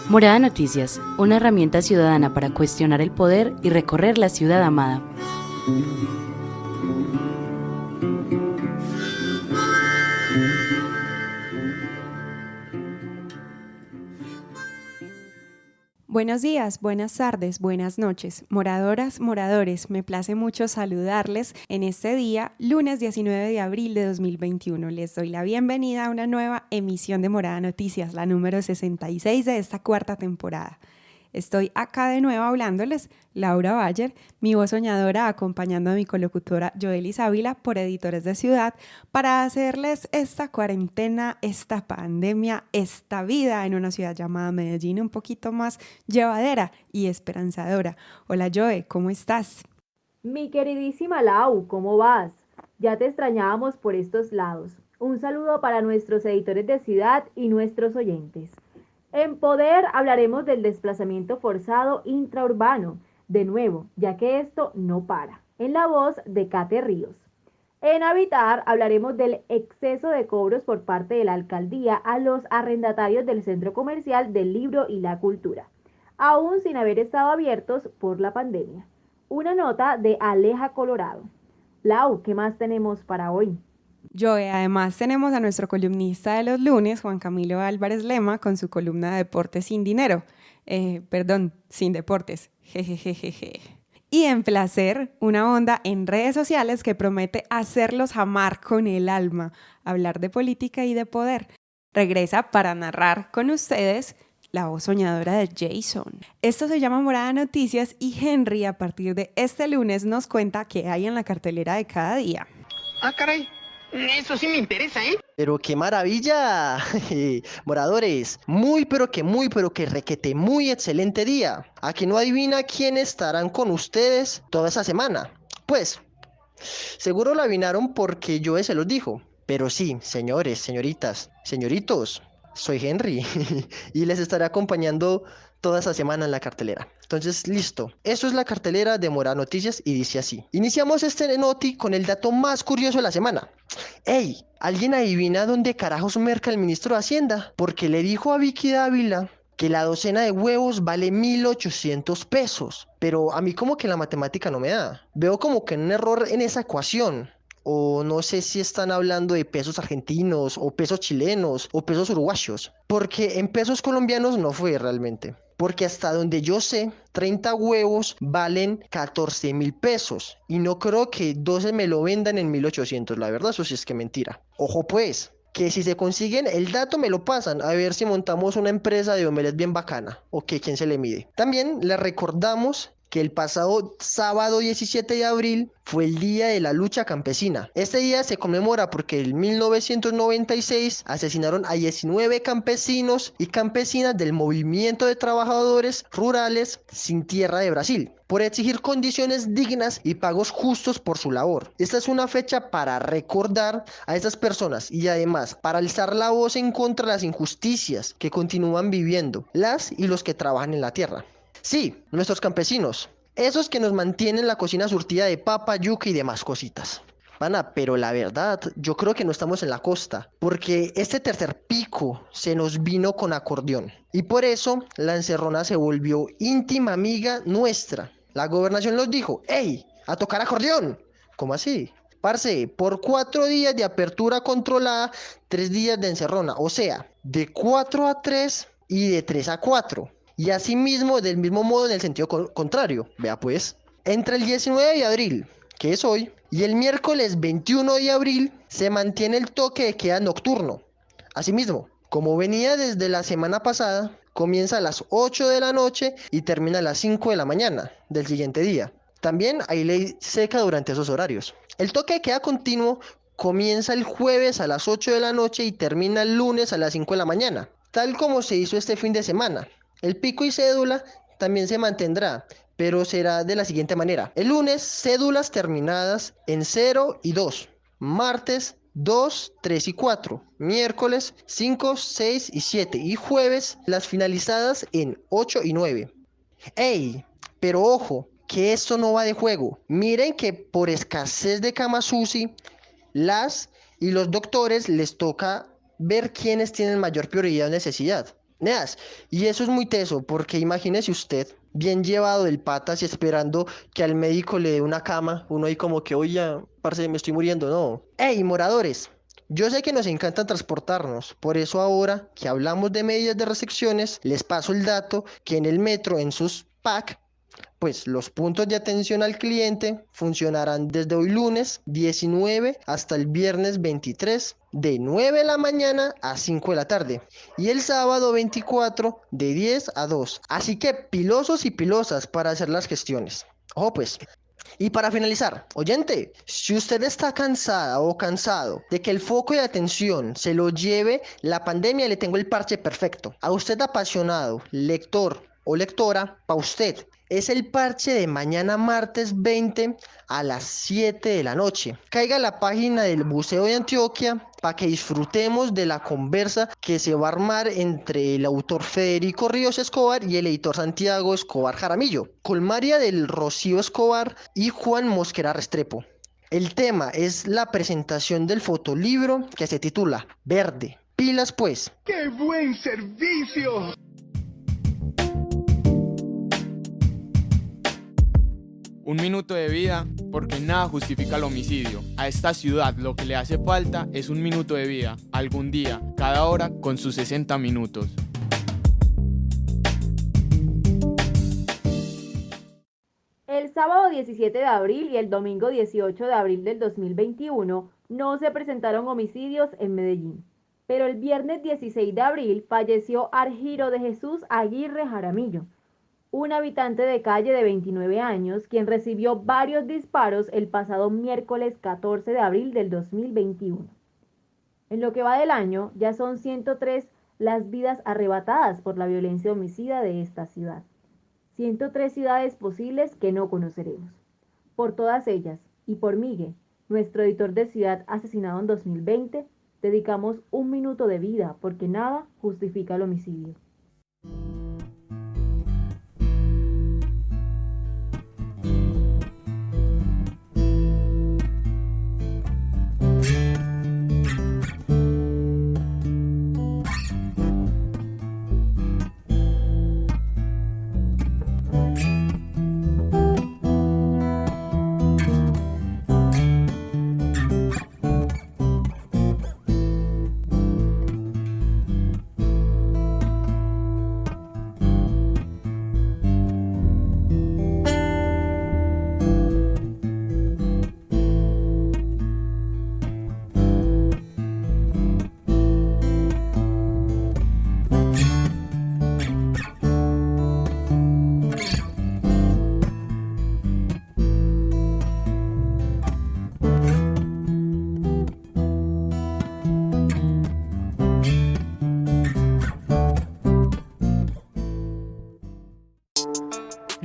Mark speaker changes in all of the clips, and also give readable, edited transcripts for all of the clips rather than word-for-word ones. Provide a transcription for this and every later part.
Speaker 1: Morada Noticias, una herramienta ciudadana para cuestionar el poder y recorrer la ciudad amada.
Speaker 2: Buenos días, buenas tardes, buenas noches. Moradoras, moradores, me place mucho saludarles en este día, lunes 19 de abril de 2021. Les doy la bienvenida a una nueva emisión de Morada Noticias, la número 66 de esta cuarta temporada. Estoy acá de nuevo hablándoles, Laura Bayer, mi voz soñadora, acompañando a mi colocutora Joelis Ávila por Editores de Ciudad, para hacerles esta cuarentena, esta pandemia, esta vida en una ciudad llamada Medellín un poquito más llevadera y esperanzadora. Hola Joe, ¿cómo estás?
Speaker 3: Mi queridísima Lau, ¿cómo vas? Ya te extrañábamos por estos lados. Un saludo para nuestros editores de ciudad y nuestros oyentes. En Poder hablaremos del desplazamiento forzado intraurbano, de nuevo, ya que esto no para, en la voz de Kate Ríos. En Habitar hablaremos del exceso de cobros por parte de la alcaldía a los arrendatarios del Centro Comercial del Libro y la Cultura, aún sin haber estado abiertos por la pandemia. Una nota de Aleja Colorado. Lau, ¿qué más tenemos para hoy?
Speaker 2: Joe, además tenemos a nuestro columnista de los lunes, Juan Camilo Álvarez Lema, con su columna de Deportes sin Dinero. Sin deportes. Jejejeje. Y en Placer, una onda en redes sociales que promete hacerlos amar con el alma, hablar de política y de poder. Regresa para narrar con ustedes la voz soñadora de Jason. Esto se llama Morada Noticias y Henry a partir de este lunes nos cuenta qué hay en la cartelera de cada día.
Speaker 4: Ah, caray. Eso sí me interesa, ¿eh?
Speaker 5: Pero qué maravilla, moradores. Muy, pero que requete, muy excelente día. ¿A que no adivina quiénes estarán con ustedes toda esa semana? Pues, seguro lo adivinaron porque yo se los dijo. Pero sí, señores, señoritas, señoritos, soy Henry y les estaré acompañando toda esa semana en la cartelera. Entonces, listo. Eso es la cartelera de Morada Noticias y dice así. Iniciamos este noti con el dato más curioso de la semana. ¡Ey! ¿Alguien adivina dónde carajos merca el ministro de Hacienda? Porque le dijo a Vicky Dávila que la docena de huevos vale 1.800 pesos. Pero a mí como que la matemática no me da. Veo como que un error en esa ecuación. O no sé si están hablando de pesos argentinos, o pesos chilenos, o pesos uruguayos. Porque en pesos colombianos no fue realmente. Porque hasta donde yo sé, 30 huevos valen 14.000 pesos. Y no creo que 12 me lo vendan en 1.800. La verdad, eso sí es que mentira. Ojo pues, que si se consiguen el dato me lo pasan. A ver si montamos una empresa de omelette bien bacana. O que quién se le mide. También les recordamos que el pasado sábado 17 de abril fue el Día de la Lucha Campesina. Este día se conmemora porque en 1996 asesinaron a 19 campesinos y campesinas del Movimiento de Trabajadores Rurales Sin Tierra de Brasil, por exigir condiciones dignas y pagos justos por su labor. Esta es una fecha para recordar a estas personas y además para alzar la voz en contra de las injusticias que continúan viviendo las y los que trabajan en la tierra. Sí, nuestros campesinos, esos que nos mantienen la cocina surtida de papa, yuca y demás cositas. Pana, pero la verdad, yo creo que no estamos en la costa, porque este tercer pico se nos vino con acordeón. Y por eso la encerrona se volvió íntima amiga nuestra. La gobernación nos dijo, ¡ey! ¡A tocar acordeón! ¿Cómo así? Parce, por 4 días de apertura controlada, 3 días de encerrona. O sea, de 4 a 3 y de 3 a 4. Y asimismo, del mismo modo en el sentido contrario. Vea pues, entre el 19 de abril, que es hoy, y el miércoles 21 de abril, se mantiene el toque de queda nocturno. Asimismo, como venía desde la semana pasada, comienza a las 8 de la noche y termina a las 5 de la mañana del siguiente día. También hay ley seca durante esos horarios. El toque de queda continuo comienza el jueves a las 8 de la noche y termina el lunes a las 5 de la mañana, tal como se hizo este fin de semana. El pico y cédula también se mantendrá, pero será de la siguiente manera. El lunes, cédulas terminadas en 0 y 2. Martes, 2, 3 y 4. Miércoles, 5, 6 y 7. Y jueves, las finalizadas en 8 y 9. ¡Ey! Pero ojo, que esto no va de juego. Miren que por escasez de camas UCI, las y los doctores les toca ver quiénes tienen mayor prioridad o necesidad. Neas, y eso es muy teso, porque imagínese usted, bien llevado del patas y esperando que al médico le dé una cama, uno ahí como que, oye, parce, me estoy muriendo, no. ¡Ey, moradores! Yo sé que nos encanta transportarnos, por eso ahora que hablamos de medidas de restricciones, les paso el dato que en el metro, en sus PAC, pues los puntos de atención al cliente funcionarán desde hoy lunes 19 hasta el viernes 23 de 9 de la mañana a 5 de la tarde y el sábado 24 de 10 a 2. Así que pilosos y pilosas para hacer las gestiones. Ojo pues. Y para finalizar, oyente, si usted está cansada o cansado de que el foco de atención se lo lleve la pandemia, le tengo el parche perfecto. A usted apasionado, lector o lectora, para usted. Es el parche de mañana martes 20 a las 7 de la noche. Caiga a la página del Museo de Antioquia para que disfrutemos de la conversa que se va a armar entre el autor Federico Ríos Escobar y el editor Santiago Escobar Jaramillo, con María del Rocío Escobar y Juan Mosquera Restrepo. El tema es la presentación del fotolibro que se titula Verde. Pilas pues.
Speaker 4: ¡Qué buen servicio!
Speaker 6: Un minuto de vida, porque nada justifica el homicidio. A esta ciudad lo que le hace falta es un minuto de vida, algún día, cada hora, con sus 60 minutos.
Speaker 3: El sábado 17 de abril y el domingo 18 de abril del 2021 no se presentaron homicidios en Medellín, pero el viernes 16 de abril falleció Argiro de Jesús Aguirre Jaramillo, un habitante de calle de 29 años, quien recibió varios disparos el pasado miércoles 14 de abril del 2021. En lo que va del año, ya son 103 las vidas arrebatadas por la violencia homicida de esta ciudad. 103 ciudades posibles que no conoceremos. Por todas ellas, y por Miguel, nuestro editor de Ciudad asesinado en 2020, dedicamos un minuto de vida, porque nada justifica el homicidio.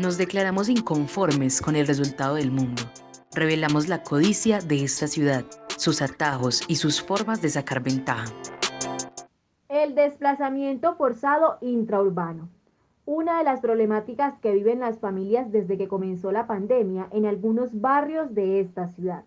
Speaker 1: Nos declaramos inconformes con el resultado del mundo. Revelamos la codicia de esta ciudad, sus atajos y sus formas de sacar ventaja.
Speaker 3: El desplazamiento forzado intraurbano. Una de las problemáticas que viven las familias desde que comenzó la pandemia en algunos barrios de esta ciudad.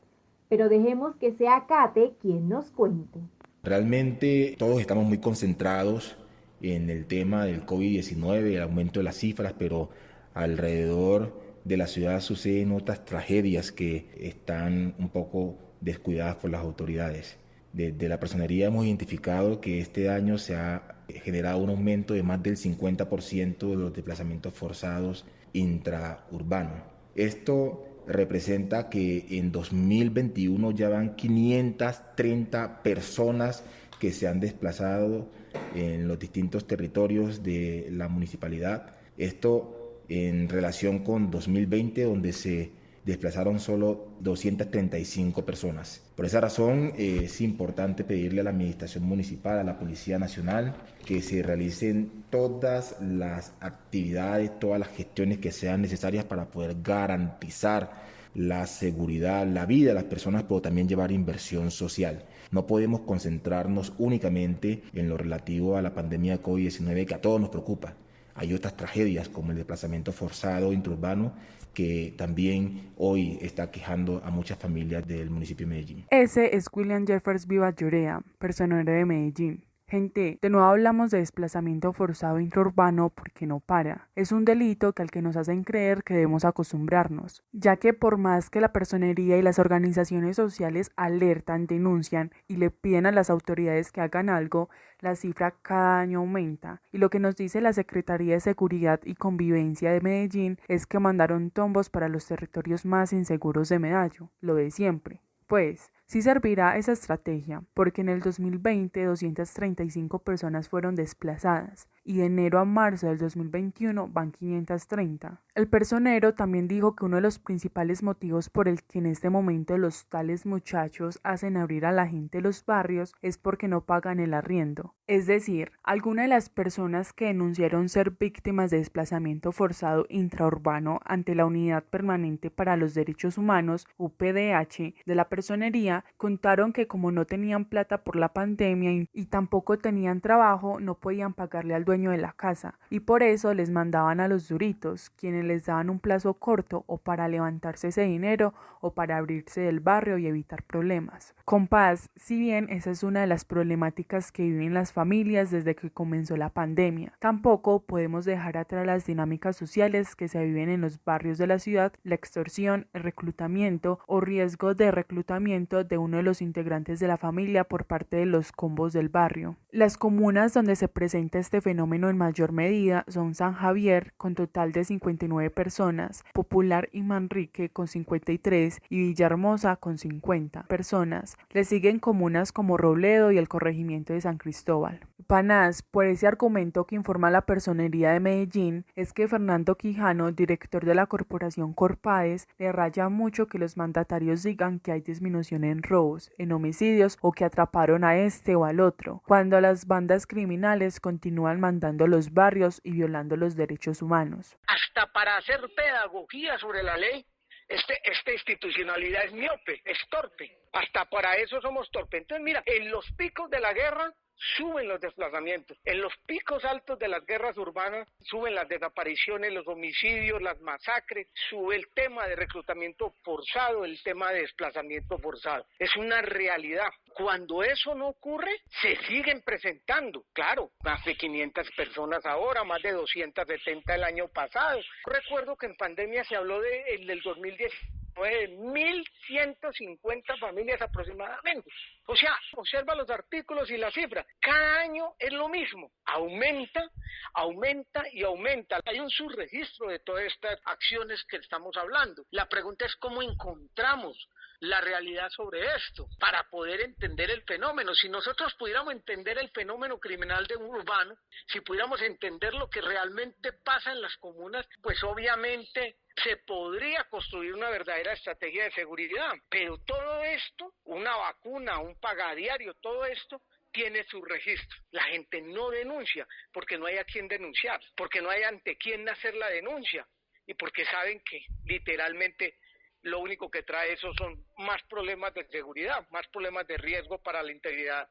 Speaker 3: Pero dejemos que sea Kate quien nos cuente.
Speaker 7: Realmente todos estamos muy concentrados en el tema del COVID-19, el aumento de las cifras, pero alrededor de la ciudad suceden otras tragedias que están un poco descuidadas por las autoridades. Desde la personería hemos identificado que este año se ha generado un aumento de más del 50% de los desplazamientos forzados intraurbanos. Esto representa que en 2021 ya van 530 personas que se han desplazado en los distintos territorios de la municipalidad. Esto en relación con 2020, donde se desplazaron solo 235 personas. Por esa razón es importante pedirle a la Administración Municipal, a la Policía Nacional, que se realicen todas las actividades, todas las gestiones que sean necesarias para poder garantizar la seguridad, la vida de las personas, pero también llevar inversión social. No podemos concentrarnos únicamente en lo relativo a la pandemia de COVID-19, que a todos nos preocupa. hay otras tragedias como el desplazamiento forzado intraurbano que también hoy está quejando a muchas familias del municipio de Medellín.
Speaker 8: Ese es William Jeffers Vivas Llorea, personero de Medellín. Gente, de nuevo hablamos de desplazamiento forzado intraurbano porque no para. Es un delito al que nos hacen creer que debemos acostumbrarnos, ya que por más que la personería y las organizaciones sociales alertan, denuncian y le piden a las autoridades que hagan algo, la cifra cada año aumenta. Y lo que nos dice la Secretaría de Seguridad y Convivencia de Medellín es que mandaron tombos para los territorios más inseguros de Medallo, lo de siempre. Pues, sí servirá esa estrategia, porque en el 2020 235 personas fueron desplazadas y de enero a marzo del 2021 van 530. El personero también dijo que uno de los principales motivos por el que en este momento los tales muchachos hacen abrir a la gente los barrios es porque no pagan el arriendo. Es decir, algunas de las personas que denunciaron ser víctimas de desplazamiento forzado intraurbano ante la Unidad Permanente para los Derechos Humanos, UPDH, de la personería, contaron que como no tenían plata por la pandemia y tampoco tenían trabajo, no podían pagarle al dueño de la casa y por eso les mandaban a los duritos, quienes les daban un plazo corto o para levantarse ese dinero o para abrirse del barrio y evitar problemas. Compás, si bien esa es una de las problemáticas que viven las familias desde que comenzó la pandemia, tampoco podemos dejar atrás las dinámicas sociales que se viven en los barrios de la ciudad, la extorsión, el reclutamiento o riesgo de reclutamiento de uno de los integrantes de la familia por parte de los combos del barrio. Las comunas donde se presenta este fenómeno en mayor medida son San Javier, con total de 59 personas, Popular y Manrique con 53 y Villahermosa con 50 personas. Le siguen comunas como Robledo y el corregimiento de San Cristóbal. Panás, por ese argumento que informa la Personería de Medellín, es que Fernando Quijano, director de la corporación Corpades, le raya mucho que los mandatarios digan que hay disminución en robos, en homicidios o que atraparon a este o al otro, cuando las bandas criminales continúan mandando los barrios y violando los derechos humanos.
Speaker 9: Hasta para hacer pedagogía sobre la ley, esta institucionalidad es miope, es torpe. Hasta para eso somos torpes. Entonces mira, en los picos de la guerra suben los desplazamientos, en los picos altos de las guerras urbanas suben las desapariciones, los homicidios, las masacres, sube el tema de reclutamiento forzado, el tema de desplazamiento forzado. Es una realidad. Cuando eso no ocurre, se siguen presentando. Claro, más de 500 personas ahora, más de 270 el año pasado. Recuerdo que en pandemia se habló del 2010. 1.150 familias aproximadamente. O sea, observa los artículos y la cifra. Cada año es lo mismo. Aumenta, aumenta y aumenta. Hay un subregistro de todas estas acciones que estamos hablando. La pregunta es cómo encontramos la realidad sobre esto para poder entender el fenómeno. Si nosotros pudiéramos entender el fenómeno criminal de un urbano, si pudiéramos entender lo que realmente pasa en las comunas, pues obviamente se podría construir una verdadera estrategia de seguridad. Pero todo esto, una vacuna, un pagadiario, todo esto tiene su registro. La gente no denuncia porque no hay a quién denunciar, porque no hay ante quién hacer la denuncia y porque saben que literalmente lo único que trae eso son más problemas de seguridad, más problemas de riesgo para la integridad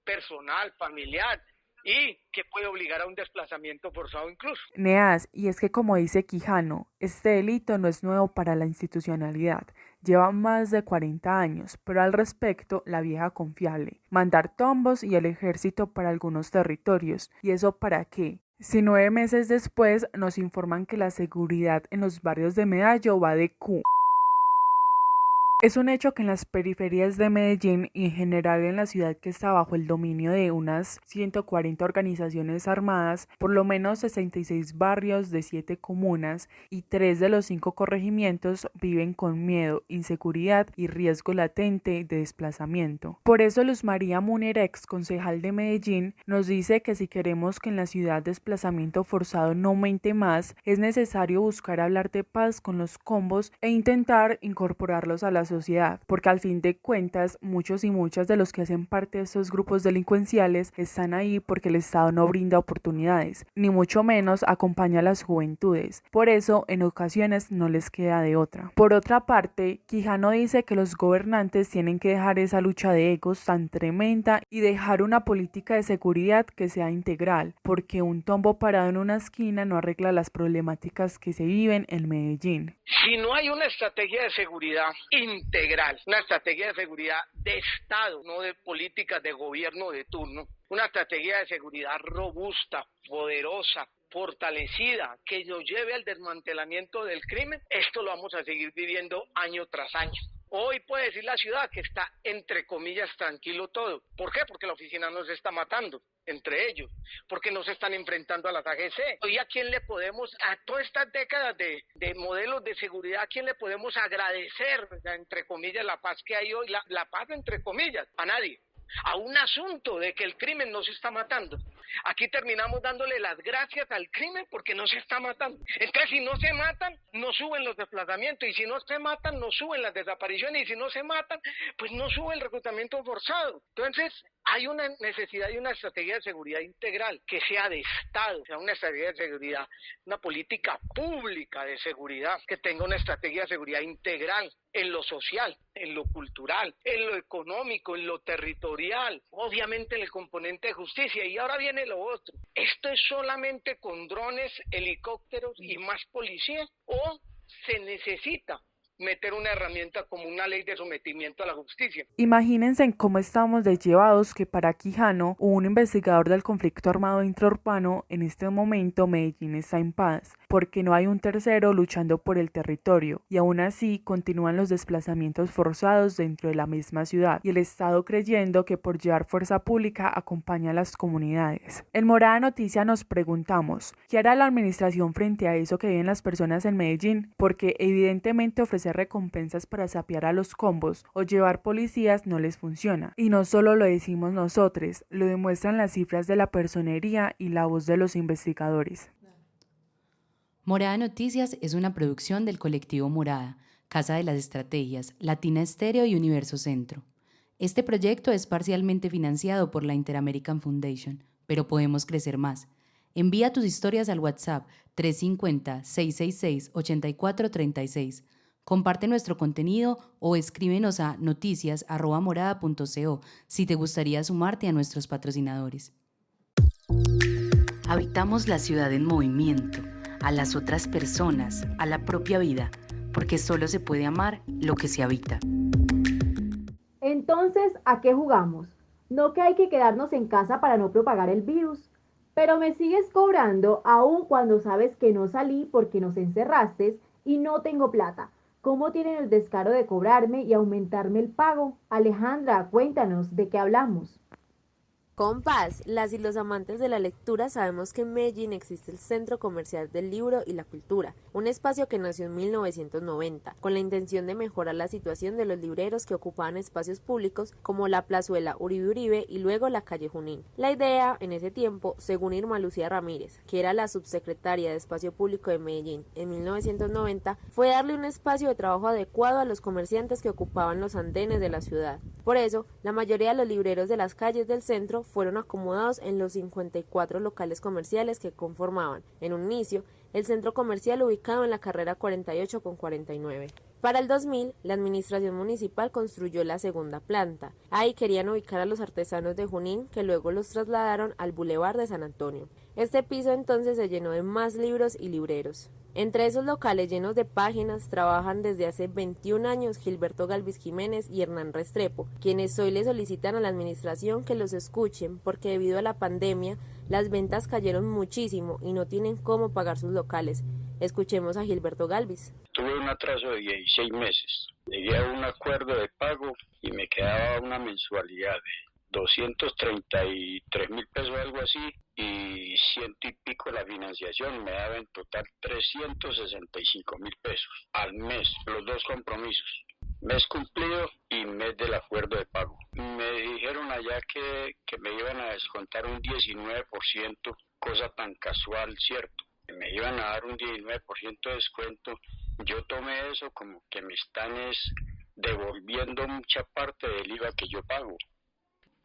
Speaker 9: personal, familiar, y que puede obligar a un desplazamiento forzado incluso.
Speaker 8: Neas, y es que como dice Quijano, este delito no es nuevo para la institucionalidad, lleva más de 40 años, pero al respecto, la vieja confiable, mandar tombos y el ejército para algunos territorios, ¿y eso para qué? Si 9 meses después nos informan que la seguridad en los barrios de Medallo va de Q. Es un hecho que en las periferias de Medellín y en general en la ciudad que está bajo el dominio de unas 140 organizaciones armadas, por lo menos 66 barrios de 7 comunas y 3 de los 5 corregimientos viven con miedo, inseguridad y riesgo latente de desplazamiento. Por eso Luz María Munera, ex concejal de Medellín, nos dice que si queremos que en la ciudad desplazamiento forzado no aumente más, es necesario buscar hablar de paz con los combos e intentar incorporarlos a las sociedad, porque al fin de cuentas muchos y muchas de los que hacen parte de estos grupos delincuenciales están ahí porque el Estado no brinda oportunidades, ni mucho menos acompaña a las juventudes. Por eso, en ocasiones no les queda de otra. Por otra parte, Quijano dice que los gobernantes tienen que dejar esa lucha de egos tan tremenda y dejar una política de seguridad que sea integral, porque un tombo parado en una esquina no arregla las problemáticas que se viven en Medellín.
Speaker 9: Si no hay una estrategia de seguridad integral, una estrategia de seguridad de Estado, no de políticas de gobierno de turno, una estrategia de seguridad robusta, poderosa, fortalecida, que nos lleve al desmantelamiento del crimen, esto lo vamos a seguir viviendo año tras año. Hoy puede decir la ciudad que está, entre comillas, tranquilo todo. ¿Por qué? Porque la oficina no se está matando entre ellos, porque no se están enfrentando a las AGC. Hoy, ¿a quién le podemos, a todas estas décadas de modelos de seguridad, a quién le podemos agradecer, entre comillas, la paz que hay hoy? La paz, entre comillas, a nadie. A un asunto de que el crimen no se está matando. Aquí terminamos dándole las gracias al crimen porque no se está matando. Entonces, si no se matan, no suben los desplazamientos, y si no se matan, no suben las desapariciones, y si no se matan, pues no sube el reclutamiento forzado. Entonces, hay una necesidad de una estrategia de seguridad integral que sea de Estado, sea una estrategia de seguridad, una política pública de seguridad, que tenga una estrategia de seguridad integral en lo social, en lo cultural, en lo económico, en lo territorial, obviamente en el componente de justicia. Y ahora viene lo otro. ¿Esto es solamente con drones, helicópteros y más policía? ¿O se necesita meter una herramienta como una ley de sometimiento a la justicia?
Speaker 8: Imagínense en cómo estamos llevados que para Quijano, un investigador del conflicto armado intraurbano, en este momento Medellín está en paz, porque no hay un tercero luchando por el territorio, y aún así continúan los desplazamientos forzados dentro de la misma ciudad, y el Estado creyendo que por llevar fuerza pública acompaña a las comunidades. En Morada Noticia nos preguntamos, ¿qué hará la administración frente a eso que viven las personas en Medellín? Porque evidentemente ofrecer recompensas para sapear a los combos o llevar policías no les funciona. Y no solo lo decimos nosotros, lo demuestran las cifras de la personería y la voz de los investigadores.
Speaker 1: Morada Noticias es una producción del colectivo Morada, Casa de las Estrategias, Latina Estéreo y Universo Centro. Este proyecto es parcialmente financiado por la Inter-American Foundation, pero podemos crecer más. Envía tus historias al WhatsApp 350-666-8436. Comparte nuestro contenido o escríbenos a noticias@morada.co si te gustaría sumarte a nuestros patrocinadores. Habitamos la ciudad en movimiento, a las otras personas, a la propia vida, porque solo se puede amar lo que se habita.
Speaker 3: Entonces, ¿a qué jugamos? No que hay que quedarnos en casa para no propagar el virus, pero me sigues cobrando aún cuando sabes que no salí porque nos encerraste y no tengo plata. ¿Cómo tienen el descaro de cobrarme y aumentarme el pago? Alejandra, cuéntanos, ¿de qué hablamos?
Speaker 10: Compás, las y los amantes de la lectura sabemos que en Medellín existe el Centro Comercial del Libro y la Cultura, un espacio que nació en 1990, con la intención de mejorar la situación de los libreros que ocupaban espacios públicos como la plazuela Uribe Uribe y luego la calle Junín. La idea, en ese tiempo, según Irma Lucía Ramírez, que era la subsecretaria de Espacio Público de Medellín en 1990, fue darle un espacio de trabajo adecuado a los comerciantes que ocupaban los andenes de la ciudad. Por eso, la mayoría de los libreros de las calles del centro fueron acomodados en los 54 locales comerciales que conformaban, en un inicio, el centro comercial ubicado en la carrera 48 con 49. Para el 2000, la administración municipal construyó la segunda planta. Ahí querían ubicar a los artesanos de Junín, que luego los trasladaron al Boulevard de San Antonio. Este piso entonces se llenó de más libros y libreros. Entre esos locales llenos de páginas trabajan desde hace 21 años Gilberto Galvis Jiménez y Hernán Restrepo, quienes hoy le solicitan a la administración que los escuchen porque debido a la pandemia las ventas cayeron muchísimo y no tienen cómo pagar sus locales. Escuchemos a Gilberto Galvis.
Speaker 11: Tuve un atraso de 16 meses. Llegué a un acuerdo de pago y me quedaba una mensualidad de 233.000 pesos, algo así, y 100 y pico la financiación, me daba en total 365.000 pesos al mes, los dos compromisos, mes cumplido y mes del acuerdo de pago. Me dijeron allá que me iban a descontar un 19%, cosa tan casual, cierto, me iban a dar un 19% de descuento. Yo tomé eso como que me están devolviendo mucha parte del IVA que yo pago.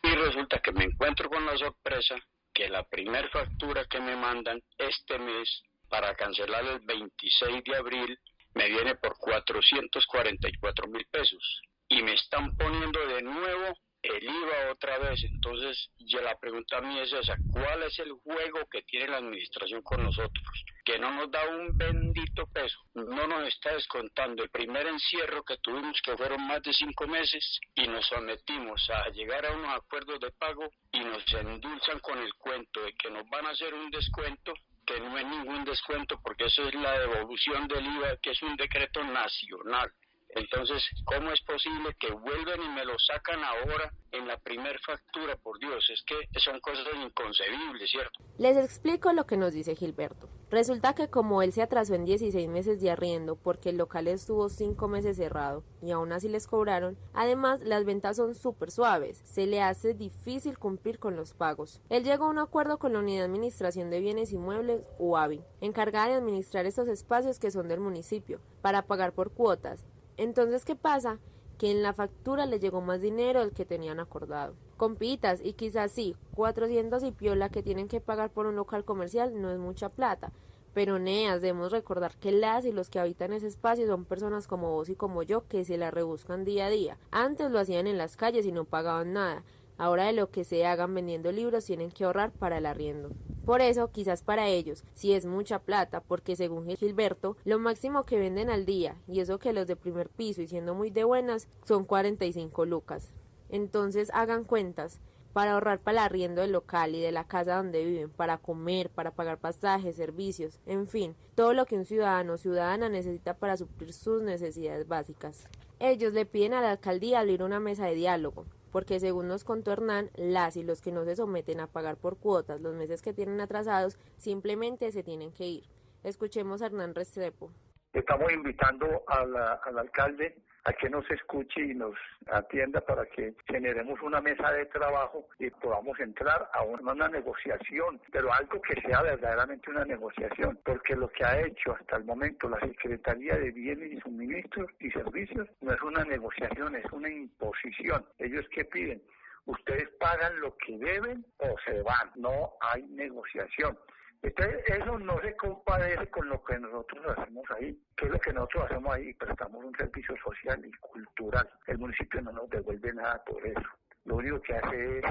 Speaker 11: Y resulta que me encuentro con la sorpresa que la primer factura que me mandan este mes para cancelar el 26 de abril me viene por 444.000 pesos y me están poniendo de nuevo el IVA otra vez. Entonces ya la pregunta a mí es esa: ¿cuál es el juego que tiene la administración con nosotros? Que no nos da un bendito peso, no nos está descontando el primer encierro que tuvimos, que fueron más de 5 meses, y nos sometimos a llegar a unos acuerdos de pago y nos endulzan con el cuento de que nos van a hacer un descuento, que no es ningún descuento, porque eso es la devolución del IVA, que es un decreto nacional. Entonces, ¿cómo es posible que vuelven y me lo sacan ahora en la primer factura? Por Dios, es que son cosas inconcebibles, ¿cierto?
Speaker 10: Les explico lo que nos dice Gilberto. Resulta que como él se atrasó en 16 meses de arriendo porque el local estuvo 5 meses cerrado y aún así les cobraron, además las ventas son súper suaves, se le hace difícil cumplir con los pagos. Él llegó a un acuerdo con la Unidad de Administración de Bienes Inmuebles, UABI, encargada de administrar estos espacios que son del municipio, para pagar por cuotas. Entonces, ¿qué pasa? Que en la factura le llegó más dinero del que tenían acordado. Compitas, y quizás sí, 400 y piola que tienen que pagar por un local comercial no es mucha plata, pero neas, debemos recordar que las y los que habitan ese espacio son personas como vos y como yo que se la rebuscan día a día. Antes lo hacían en las calles y no pagaban nada. Ahora de lo que se hagan vendiendo libros tienen que ahorrar para el arriendo. Por eso, quizás para ellos, sí es mucha plata, porque según Gilberto, lo máximo que venden al día, y eso que los de primer piso y siendo muy de buenas, son 45 lucas. Entonces hagan cuentas, para ahorrar para el arriendo del local y de la casa donde viven, para comer, para pagar pasajes, servicios, en fin, todo lo que un ciudadano o ciudadana necesita para suplir sus necesidades básicas. Ellos le piden a la alcaldía abrir una mesa de diálogo, porque según nos contó Hernán, las y los que no se someten a pagar por cuotas los meses que tienen atrasados, simplemente se tienen que ir. Escuchemos a Hernán Restrepo.
Speaker 12: Estamos invitando al alcalde a que nos escuche y nos atienda para que generemos una mesa de trabajo y podamos entrar a una negociación, pero algo que sea verdaderamente una negociación, porque lo que ha hecho hasta el momento la Secretaría de Bienes y Suministros y Servicios no es una negociación, es una imposición. ¿Ellos qué piden? Ustedes pagan lo que deben o se van, no hay negociación. Entonces, eso no se compadece con lo que nosotros hacemos ahí. ¿Qué es lo que nosotros hacemos ahí? Prestamos un servicio social y cultural. El municipio no nos devuelve nada por eso. Lo único que hace es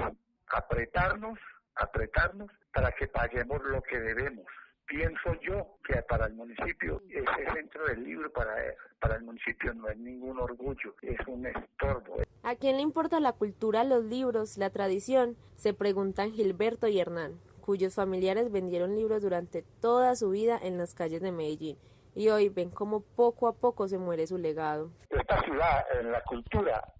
Speaker 12: apretarnos para que paguemos lo que debemos. Pienso yo que para el municipio, ese centro del libro para el municipio no es ningún orgullo, es un estorbo.
Speaker 10: ¿A quién le importa la cultura, los libros, la tradición? Se preguntan Gilberto y Hernán, cuyos familiares vendieron libros durante toda su vida en las calles de Medellín, y hoy ven cómo poco a poco se muere su legado.
Speaker 12: Esta ciudad, en la cultura,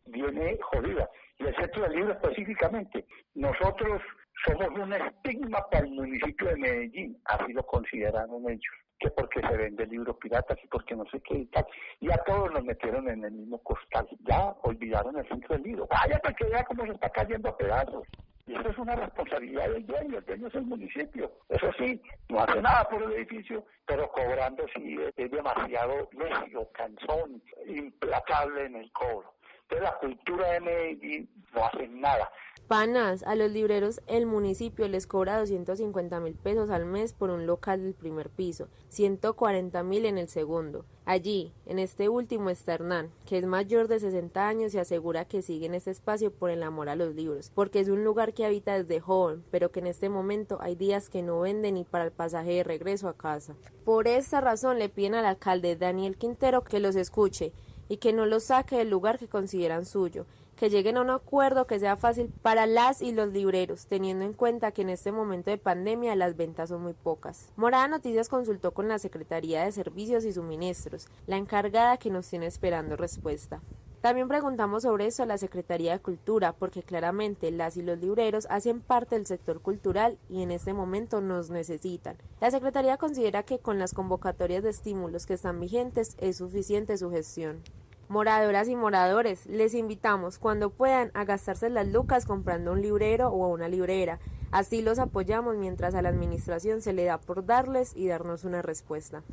Speaker 12: viene jodida, y el centro del libro específicamente. Nosotros somos un estigma para el municipio de Medellín, así lo consideraron ellos, que porque se vende libro pirata, que porque no sé qué y tal, y a todos nos metieron en el mismo costal, ya olvidaron el centro del libro. Vaya para que vea cómo se está cayendo a pedazos. Y eso es una responsabilidad del dueño es el municipio. Eso sí, no hace nada por el edificio, pero cobrando sí es demasiado necio, cansón, implacable en el cobro. Entonces la cultura de Medellín no hace nada.
Speaker 10: Panas, a los libreros el municipio les cobra 250.000 pesos al mes por un local del primer piso, 140.000 en el segundo. Allí, en este último está Hernán, que es mayor de 60 años y asegura que sigue en este espacio por el amor a los libros, porque es un lugar que habita desde joven, pero que en este momento hay días que no vende ni para el pasaje de regreso a casa. Por esta razón le piden al alcalde Daniel Quintero que los escuche y que no los saque del lugar que consideran suyo, que lleguen a un acuerdo que sea fácil para las y los libreros, teniendo en cuenta que en este momento de pandemia las ventas son muy pocas. Morada Noticias consultó con la Secretaría de Servicios y Suministros, la encargada que nos tiene esperando respuesta. También preguntamos sobre eso a la Secretaría de Cultura, porque claramente las y los libreros hacen parte del sector cultural y en este momento nos necesitan. La Secretaría considera que con las convocatorias de estímulos que están vigentes es suficiente su gestión. Moradoras y moradores, les invitamos cuando puedan a gastarse las lucas comprando un librero o una librera. Así los apoyamos mientras a la administración se le da por darles y darnos una respuesta.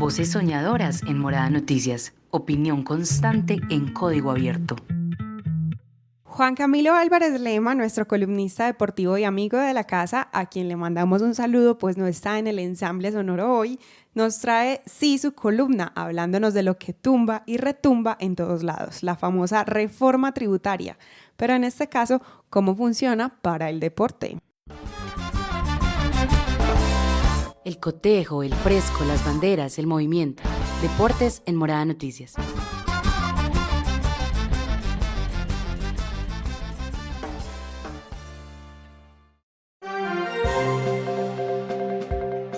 Speaker 1: Voces soñadoras en Morada Noticias. Opinión constante en código abierto.
Speaker 2: Juan Camilo Álvarez Lema, nuestro columnista deportivo y amigo de la casa, a quien le mandamos un saludo, pues no está en el ensamble sonoro hoy, nos trae su columna, hablándonos de lo que tumba y retumba en todos lados, la famosa reforma tributaria, pero en este caso, cómo funciona para el deporte.
Speaker 1: El cotejo, el fresco, las banderas, el movimiento. Deportes en Morada Noticias.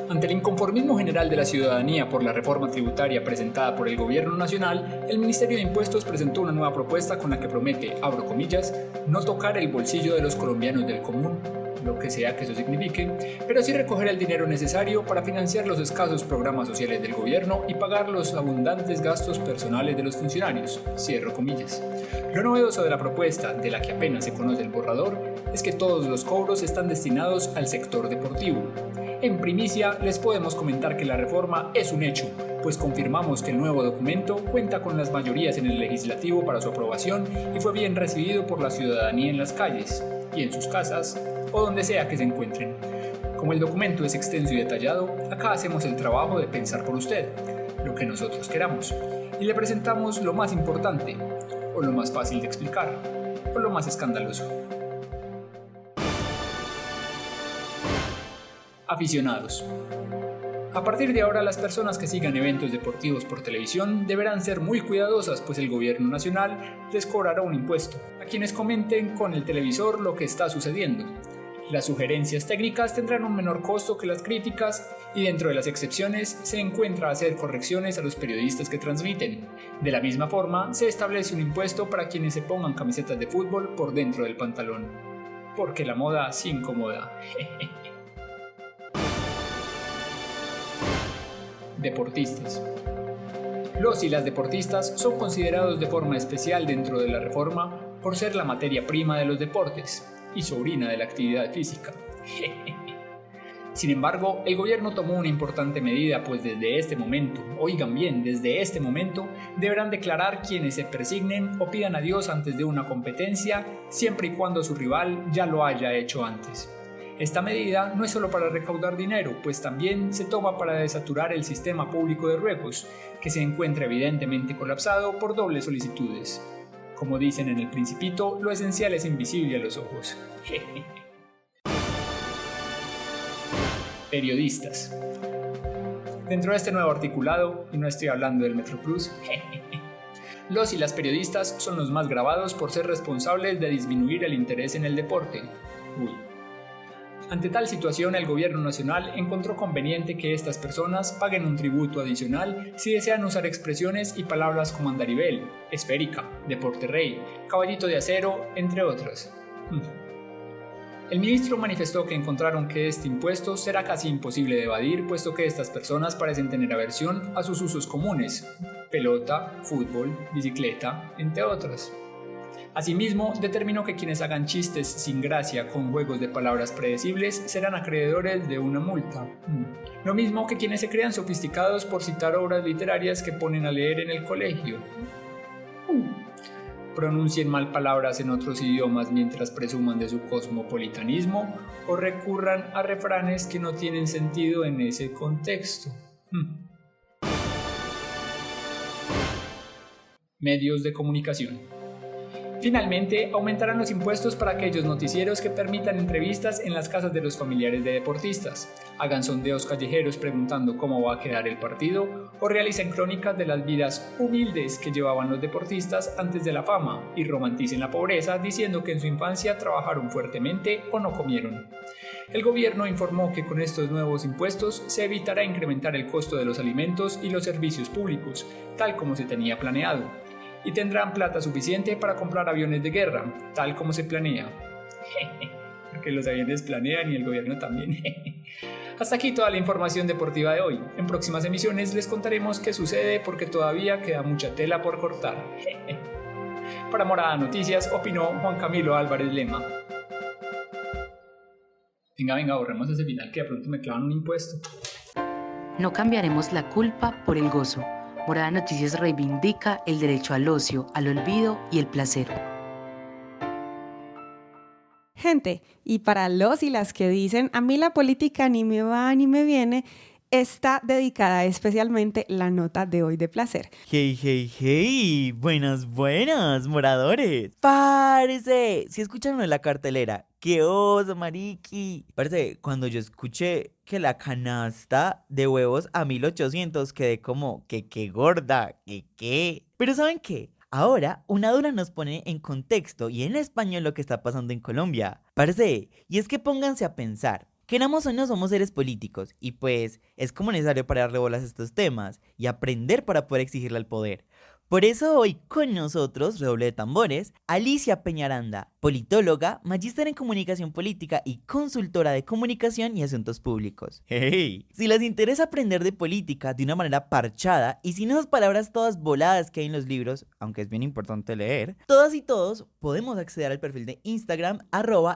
Speaker 13: Ante el inconformismo general de la ciudadanía por la reforma tributaria presentada por el Gobierno Nacional, el Ministerio de Impuestos presentó una nueva propuesta con la que promete, abro comillas, no tocar el bolsillo de los colombianos del común, lo que sea que eso signifique, pero sí recoger el dinero necesario para financiar los escasos programas sociales del gobierno y pagar los abundantes gastos personales de los funcionarios, cierro comillas. Lo novedoso de la propuesta, de la que apenas se conoce el borrador, es que todos los cobros están destinados al sector deportivo. En primicia, les podemos comentar que la reforma es un hecho, pues confirmamos que el nuevo documento cuenta con las mayorías en el legislativo para su aprobación y fue bien recibido por la ciudadanía en las calles y en sus casas o donde sea que se encuentren. Como el documento es extenso y detallado, acá hacemos el trabajo de pensar por usted, lo que nosotros queramos, y le presentamos lo más importante, o lo más fácil de explicar, o lo más escandaloso. Aficionados. A partir de ahora, las personas que sigan eventos deportivos por televisión deberán ser muy cuidadosas, pues el gobierno nacional les cobrará un impuesto a quienes comenten con el televisor lo que está sucediendo. Las sugerencias técnicas tendrán un menor costo que las críticas y dentro de las excepciones se encuentra hacer correcciones a los periodistas que transmiten. De la misma forma, se establece un impuesto para quienes se pongan camisetas de fútbol por dentro del pantalón. Porque la moda sí incomoda. Deportistas. Los y las deportistas son considerados de forma especial dentro de la reforma por ser la materia prima de los deportes y sobrina de la actividad física. Sin embargo, el gobierno tomó una importante medida, pues desde este momento, oigan bien, desde este momento, deberán declarar quienes se persignen o pidan adiós antes de una competencia, siempre y cuando su rival ya lo haya hecho antes. Esta medida no es solo para recaudar dinero, pues también se toma para desaturar el sistema público de ruegos, que se encuentra evidentemente colapsado por dobles solicitudes. Como dicen en El Principito, lo esencial es invisible a los ojos. Periodistas. Dentro de este nuevo articulado, y no estoy hablando del MetroPlus, los y las periodistas son los más gravados por ser responsables de disminuir el interés en el deporte. Ante tal situación, el gobierno nacional encontró conveniente que estas personas paguen un tributo adicional si desean usar expresiones y palabras como andarivel, esférica, deporte rey, caballito de acero, entre otras. El ministro manifestó que encontraron que este impuesto será casi imposible de evadir, puesto que estas personas parecen tener aversión a sus usos comunes, pelota, fútbol, bicicleta, entre otras. Asimismo, determinó que quienes hagan chistes sin gracia con juegos de palabras predecibles serán acreedores de una multa. Lo mismo que quienes se crean sofisticados por citar obras literarias que ponen a leer en el colegio. Pronuncien mal palabras en otros idiomas mientras presuman de su cosmopolitanismo o recurran a refranes que no tienen sentido en ese contexto. Medios de comunicación. Finalmente, aumentarán los impuestos para aquellos noticieros que permitan entrevistas en las casas de los familiares de deportistas, hagan sondeos callejeros preguntando cómo va a quedar el partido o realicen crónicas de las vidas humildes que llevaban los deportistas antes de la fama y romanticen la pobreza diciendo que en su infancia trabajaron fuertemente o no comieron. El gobierno informó que con estos nuevos impuestos se evitará incrementar el costo de los alimentos y los servicios públicos, tal como se tenía planeado, y tendrán plata suficiente para comprar aviones de guerra, tal como se planea. Porque los aviones planean y el gobierno también. Hasta aquí toda la información deportiva de hoy. En próximas emisiones les contaremos qué sucede porque todavía queda mucha tela por cortar. Para Morada Noticias opinó Juan Camilo Álvarez Lema. Venga, borremos ese final que de pronto me clavan un impuesto.
Speaker 1: No cambiaremos la culpa por el gozo. Morada Noticias reivindica el derecho al ocio, al olvido y el placer.
Speaker 2: Gente, y para los y las que dicen, a mí la política ni me va ni me viene, está dedicada especialmente la nota de hoy de placer.
Speaker 14: Hey, hey, hey, buenas, moradores. Parce, si escucharon en la cartelera, ¡qué oso, mariqui! Parce, cuando yo escuché que la canasta de huevos a 1800 quedé como, que qué gorda, que qué. Pero ¿saben qué? Ahora, una dura nos pone en contexto y en español lo que está pasando en Colombia. Parce, y es que pónganse a pensar. Queramos o no, somos seres políticos y pues es como necesario para darle bolas a estos temas y aprender para poder exigirle al poder. Por eso hoy con nosotros, redoble de tambores, Alicia Peñaranda, politóloga, magíster en comunicación política y consultora de comunicación y asuntos públicos. ¡Hey! Si les interesa aprender de política de una manera parchada y sin esas palabras todas voladas que hay en los libros, aunque es bien importante leer, todas y todos podemos acceder al perfil de Instagram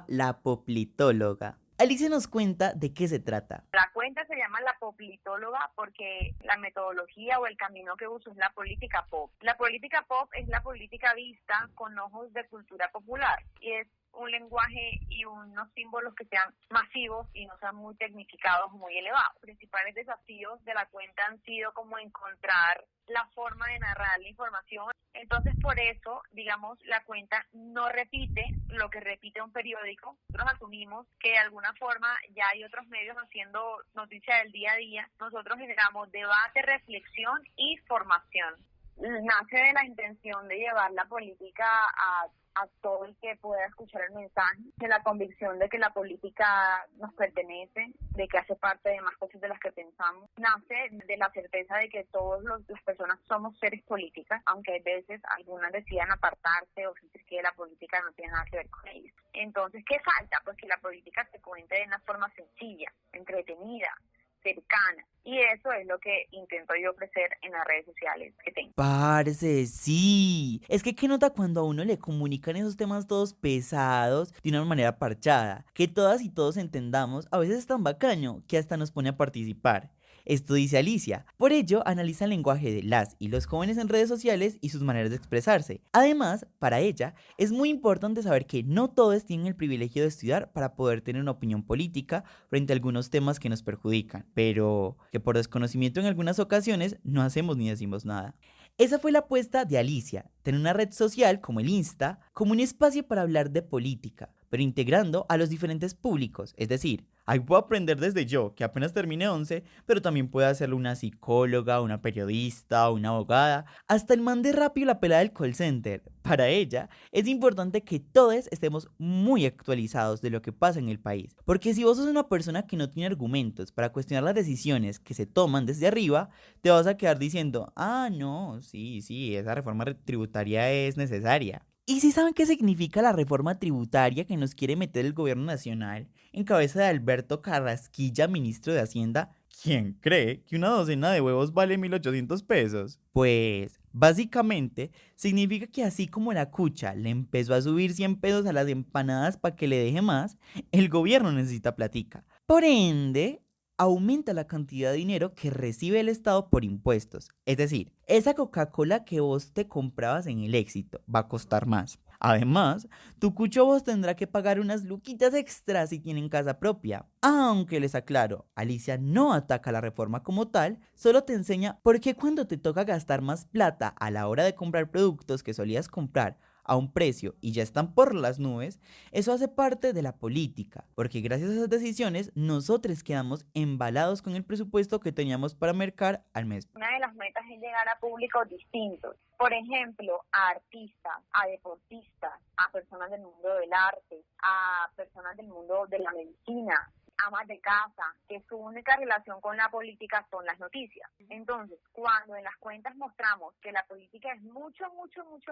Speaker 14: @lapoplitóloga. Alicia nos cuenta de qué se trata.
Speaker 15: La cuenta se llama La Poplitóloga porque la metodología o el camino que uso es la política pop. La política pop es la política vista con ojos de cultura popular y es un lenguaje y unos símbolos que sean masivos y no sean muy tecnificados, muy elevados. Los principales desafíos de la cuenta han sido como encontrar la forma de narrar la información. Entonces, por eso, digamos, la cuenta no repite lo que repite un periódico. Nosotros asumimos que de alguna forma ya hay otros medios haciendo noticia del día a día. Nosotros generamos debate, reflexión y formación. Nace de la intención de llevar la política a todo el que pueda escuchar el mensaje, de la convicción de que la política nos pertenece, de que hace parte de más cosas de las que pensamos. Nace de la certeza de que todas las personas somos seres políticas, aunque a veces algunas decidan apartarse o sentir que la política no tiene nada que ver con ellos. Entonces, ¿qué falta? Pues que la política se cuente de una forma sencilla, entretenida, cercana, y eso es lo que intento yo ofrecer en las redes sociales que tengo.
Speaker 14: Parce, sí. Es que qué nota cuando a uno le comunican esos temas todos pesados de una manera parchada, que todas y todos entendamos, a veces es tan bacano que hasta nos pone a participar. Esto dice Alicia. Por ello, analiza el lenguaje de las y los jóvenes en redes sociales y sus maneras de expresarse. Además, para ella, es muy importante saber que no todos tienen el privilegio de estudiar para poder tener una opinión política frente a algunos temas que nos perjudican, pero que por desconocimiento en algunas ocasiones no hacemos ni decimos nada. Esa fue la apuesta de Alicia, tener una red social como el Insta como un espacio para hablar de política, pero integrando a los diferentes públicos, es decir, ahí puedo aprender desde yo, que apenas terminé 11, pero también puede hacerlo una psicóloga, una periodista, una abogada, hasta el man de Rappi o la pelada del call center. Para ella, es importante que todos estemos muy actualizados de lo que pasa en el país, porque si vos sos una persona que no tiene argumentos para cuestionar las decisiones que se toman desde arriba, te vas a quedar diciendo, no, sí, esa reforma tributaria es necesaria. ¿Y si saben qué significa la reforma tributaria que nos quiere meter el gobierno nacional en cabeza de Alberto Carrasquilla, ministro de Hacienda? ¿Quién cree que una docena de huevos vale 1.800 pesos? Pues, básicamente, significa que así como la cucha le empezó a subir 100 pesos a las empanadas para que le deje más, el gobierno necesita platica. Por ende, aumenta la cantidad de dinero que recibe el Estado por impuestos. Es decir, esa Coca-Cola que vos te comprabas en el Éxito va a costar más. Además, tu cucho vos tendrá que pagar unas luquitas extras si tienen casa propia. Aunque les aclaro, Alicia no ataca la reforma como tal, solo te enseña por qué cuando te toca gastar más plata a la hora de comprar productos que solías comprar a un precio y ya están por las nubes, eso hace parte de la política, porque gracias a esas decisiones nosotros quedamos embalados con el presupuesto que teníamos para mercar al mes.
Speaker 15: Una de las metas es llegar a públicos distintos, por ejemplo, a artistas, a deportistas, a personas del mundo del arte, a personas del mundo de la medicina, amas de casa, que su única relación con la política son las noticias. Entonces, cuando en las cuentas mostramos que la política es mucho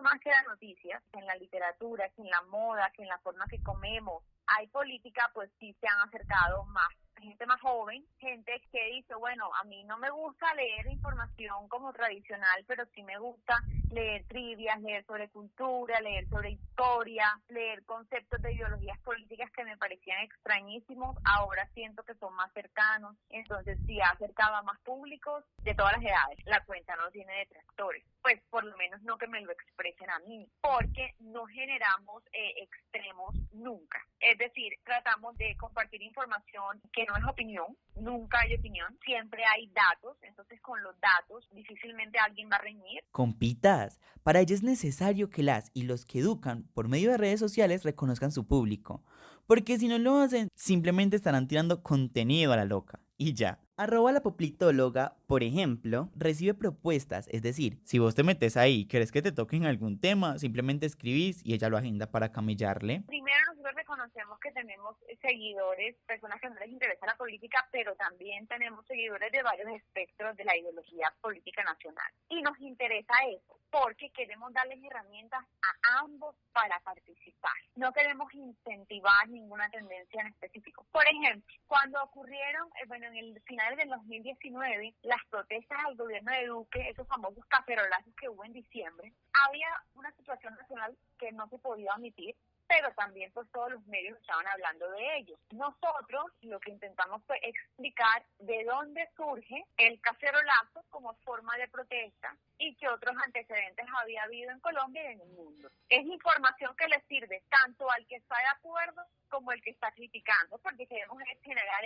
Speaker 15: más que las noticias, que en la literatura, que en la moda, que en la forma que comemos, hay política, pues sí se han acercado más. Gente más joven, gente que dice, bueno, a mí no me gusta leer información como tradicional, pero sí me gusta leer trivias, leer sobre cultura, leer sobre historia, leer conceptos de ideologías políticas que me parecían extrañísimos, ahora siento que son más cercanos, entonces sí ha acercado a más públicos de todas las edades. La cuenta no tiene detractores, pues por lo menos no que me lo expresen a mí, porque no generamos extremos nunca. Es decir, tratamos de compartir información que no es opinión, nunca hay opinión, siempre hay datos, entonces con los datos difícilmente alguien va a reñir.
Speaker 14: Compitas, para ello es necesario que las y los que educan por medio de redes sociales reconozcan su público, porque si no lo hacen, simplemente estarán tirando contenido a la loca. Y ya. @la poplitóloga, por ejemplo, recibe propuestas, es decir, si vos te metes ahí y querés que te toquen algún tema, simplemente escribís y ella lo agenda para camellarle.
Speaker 15: Primero nosotros reconocemos que tenemos seguidores, personas que no les interesa la política, pero también tenemos seguidores de varios espectros de la ideología política nacional. Y nos interesa eso, porque queremos darles herramientas a ambos para participar. No queremos incentivar ninguna tendencia en específico. Por ejemplo, cuando ocurrieron, en el final del 2019, las protestas al gobierno de Duque, esos famosos cacerolazos que hubo en diciembre, había una situación nacional que no se podía omitir, pero también pues todos los medios estaban hablando de ellos. Nosotros lo que intentamos fue explicar de dónde surge el cacerolazo como forma de protesta y qué otros antecedentes había habido en Colombia y en el mundo. Es información que le sirve tanto al que está de acuerdo como el que está criticando, porque queremos generar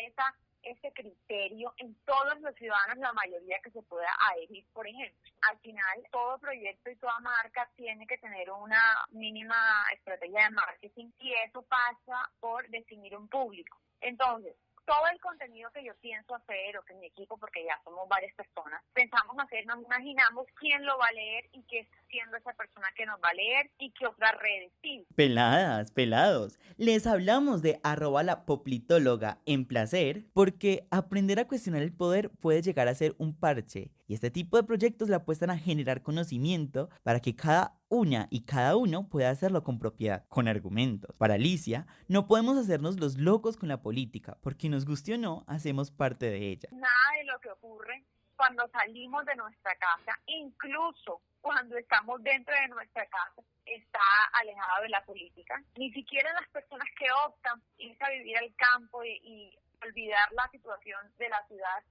Speaker 15: ese criterio en todos los ciudadanos, la mayoría que se pueda adherir. Por ejemplo, al final todo proyecto y toda marca tiene que tener una mínima estrategia de marketing y eso pasa por definir un público. Entonces, todo el contenido que yo pienso hacer o que mi equipo, porque ya somos varias personas, pensamos hacer, nos imaginamos quién lo va a leer y qué está haciendo esa persona que nos va a leer y qué otras redes sí.
Speaker 14: Peladas, pelados, les hablamos de @la poplitóloga en placer porque aprender a cuestionar el poder puede llegar a ser un parche y este tipo de proyectos le apuestan a generar conocimiento para que cada una y cada uno pueda hacerlo con propiedad, con argumentos. Para Alicia, no podemos hacernos los locos con la política porque nos guste o no, hacemos parte de ella.
Speaker 15: Nada de lo que ocurre cuando salimos de nuestra casa, incluso cuando estamos dentro de nuestra casa, está alejado de la política. Ni siquiera las personas que optan irse a vivir al campo y olvidar la situación de la ciudad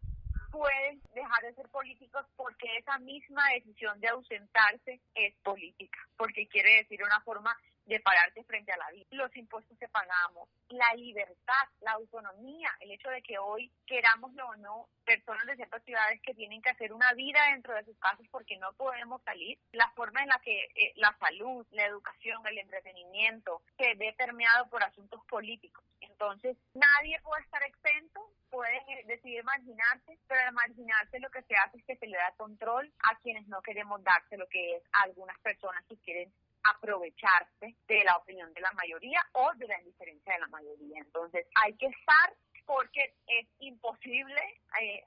Speaker 15: pueden dejar de ser políticos porque esa misma decisión de ausentarse es política, porque quiere decir una forma de pararte frente a la vida. Los impuestos que pagamos, la libertad, la autonomía, el hecho de que hoy, querámoslo o no, personas de ciertas ciudades que tienen que hacer una vida dentro de sus casas porque no podemos salir, la forma en la que la salud, la educación, el entretenimiento se ve permeado por asuntos políticos. Entonces, nadie puede estar exento, puede decidir marginarse, pero al marginarse lo que se hace es que se le da control a quienes no queremos darse, lo que es a algunas personas que quieren aprovecharse de la opinión de la mayoría o de la indiferencia de la mayoría. Entonces hay que estar porque es imposible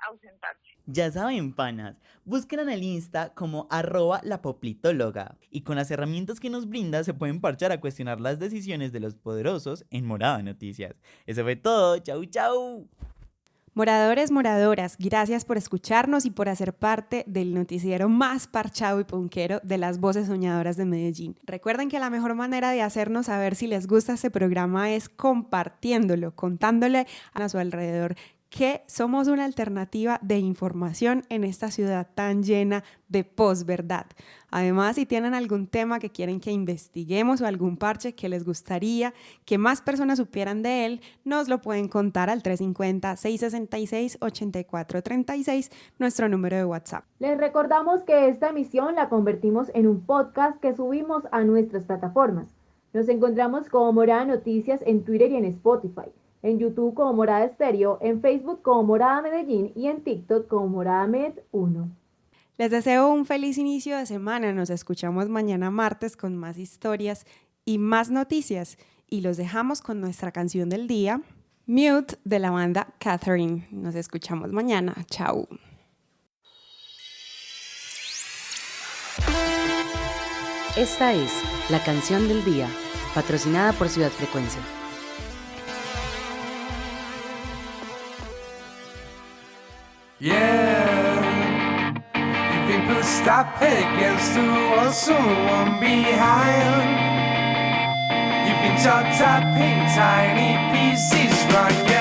Speaker 15: ausentarse.
Speaker 14: Ya saben, panas, busquen en el Insta como @la poplitóloga y con las herramientas que nos brinda se pueden parchar a cuestionar las decisiones de los poderosos en Morada Noticias. Eso fue todo, chau chau.
Speaker 2: Moradores, moradoras, gracias por escucharnos y por hacer parte del noticiero más parchado y punquero de las voces soñadoras de Medellín. Recuerden que la mejor manera de hacernos saber si les gusta este programa es compartiéndolo, contándole a su alrededor que somos una alternativa de información en esta ciudad tan llena de posverdad. Además, si tienen algún tema que quieren que investiguemos o algún parche que les gustaría que más personas supieran de él, nos lo pueden contar al 350-666-8436, nuestro número de WhatsApp.
Speaker 3: Les recordamos que esta emisión la convertimos en un podcast que subimos a nuestras plataformas. Nos encontramos como Morada Noticias en Twitter y en Spotify. En YouTube como Morada Estéreo, en Facebook como Morada Medellín y en TikTok como Morada Med 1.
Speaker 2: Les deseo un feliz inicio de semana. Nos escuchamos mañana martes con más historias y más noticias. Y los dejamos con nuestra canción del día, Mute, de la banda Catherine. Nos escuchamos mañana. Chao.
Speaker 1: Esta es la canción del día, patrocinada por Ciudad Frecuencia.
Speaker 16: Yeah, you think we'll stop up against the wall, someone behind. You've been chopped up in tiny pieces, right?